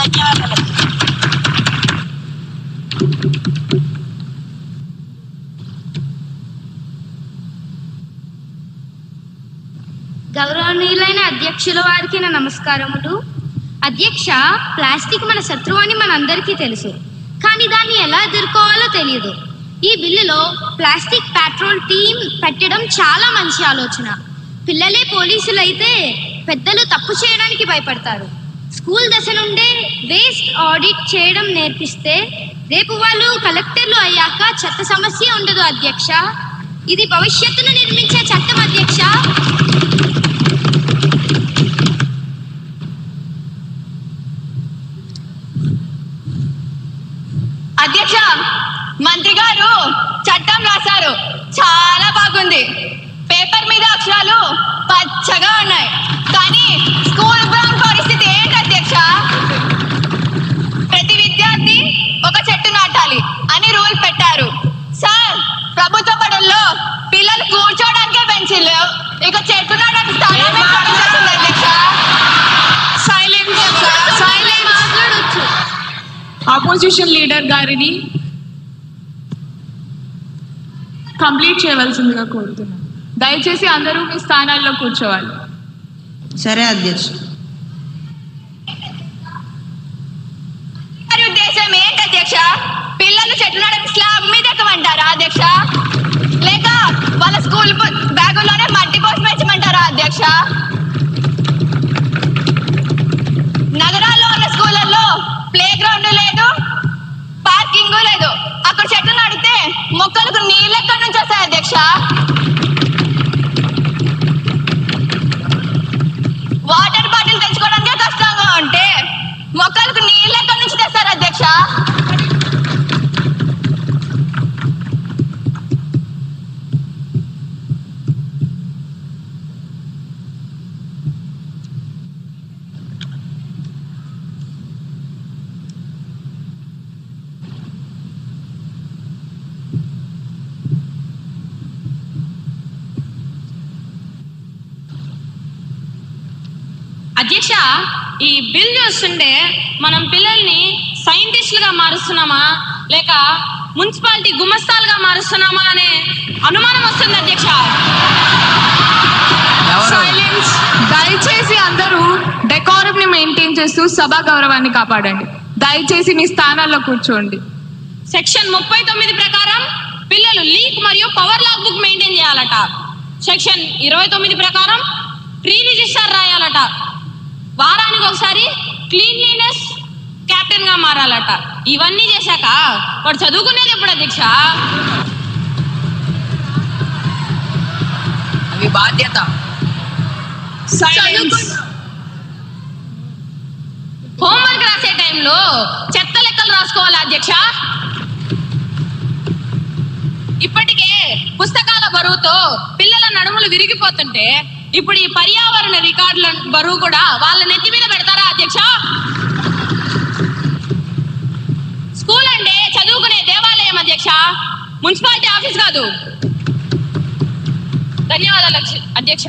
ధన్యవాదాలు. గౌరవనీయులైన అధ్యక్షుల వారికి నా నమస్కారములు. అధ్యక్ష, ప్లాస్టిక్ మన శత్రువు అని మనందరికీ తెలుసు, కానీ దాన్ని ఎలా ఎదుర్కోవాలో తెలియదు. ఈ బిల్లులో ప్లాస్టిక్ పెట్రోల్ టీం పెట్టడం చాలా మంచి ఆలోచన. పిల్లలే పోలీసులు అయితే పెద్దలు తప్పు చేయడానికి భయపడతారు. స్కూల్ దశ నుండే వేస్ట్ ఆడిట్ చేయడం నేర్పిస్తే రేపు వాళ్ళు కలెక్టర్లు అయ్యాక చెత్త సమస్య ఉండదు అధ్యక్ష. ఇది భవిష్యత్తును నిర్మించే చట్టం అధ్యక్ష. అధ్యక్ష, మంత్రి గారు చట్టం రాశారు, చాలా బాగుంది. పేపర్ మీద అక్షరాలు పచ్చగా ఉన్నాయి, కానీ స్కూల్ గ్రౌండ్ పరిస్థితి ఏంటి అధ్యక్ష? ప్రతి విద్యార్థి ఒక చెట్టు నాటాలి అని రూల్ పెట్టారు. సార్, ప్రభుత్వ బడుల్లో పిల్లలు కూర్చోడానికే బెంచీలు, ఇక చెట్టు నాటడానికి స్థానం అధ్యక్ష. ఆపోజిషన్ లీడర్ గారిని కంప్లీట్ చేయవలసిందిగా కోరుతున్నాను. దయచేసి అందరూ మీ స్థానాల్లో కూర్చోవాలి. సరే అధ్యక్ష. ఉద్దేశం ఏంటి అధ్యక్ష? పిల్లలు చెట్లు నాటడానికి స్లాబ్ మీద ఎక్కమంటారా అధ్యక్ష? లేక వాళ్ళ స్కూల్ బ్యాగుల్లోనే మట్టి కోసం వేయమంటారా అధ్యక్ష? నగరాల్లో ఉన్న స్కూళ్ళల్లో ప్లే గ్రౌండ్ లేదు, పార్కింగ్ లేదు. అక్కడ చెట్లు నాటితే మొక్కలకు నీళ్ళు ఎక్కడి నుంచి వస్తాయి అధ్యక్ష? వాటర్ బాటిల్ తెచ్చుకోవడానికే కష్టంగా ఉంటే మొక్కలకు నీళ్ళు ఎక్కడి నుంచి తెస్తారు అధ్యక్ష? అధ్యక్ష, ఈ బిల్ చూస్తుంటే మనం పిల్లల్ని సైంటిస్టులుగా మారుస్తున్నామా లేక మున్సిపాలిటీ గుమస్తాలుగా మారుస్తున్నామా అనే అనుమానం వస్తుంది అధ్యక్ష. సైలెన్స్. దయచేసి అందరూ డెకోరం ని మెయింటైన్ చేస్తూ సభా గౌరవాన్ని కాపాడండి. దయచేసి మీ స్థానాల్లో కూర్చోండి. సెక్షన్ 39 ప్రకారం పిల్లలు లీక్ మరియు పవర్ లాగ్ బుక్ మెయింటైన్ చేయాలట. సెక్షన్ 29 ప్రకారం ప్రీ రిజిస్టర్ రాయాలట. వారానికి ఒకసారి క్లీన్లీనెస్ కెప్టెన్ గా మారాలట. ఇవన్నీ చేశాక వాడు చదువుకునేది ఎప్పుడు అధ్యక్ష? అవి బాధ్యత. హోంవర్క్ రాసే టైంలో చెత్త లెక్కలు రాసుకోవాలి అధ్యక్ష. ఇప్పటికే పుస్తకాల బరువుతో పిల్లల నడుములు విరిగిపోతుంటే ఇప్పుడు ఈ పర్యావరణ రికార్డుల బరువు కూడా వాళ్ళ నెత్తి మీద పెడతారా అధ్యక్ష? స్కూల్ అంటే చదువుకునే దేవాలయం అధ్యక్ష, మున్సిపాలిటీ ఆఫీస్ కాదు. ధన్యవాదాలు అధ్యక్ష.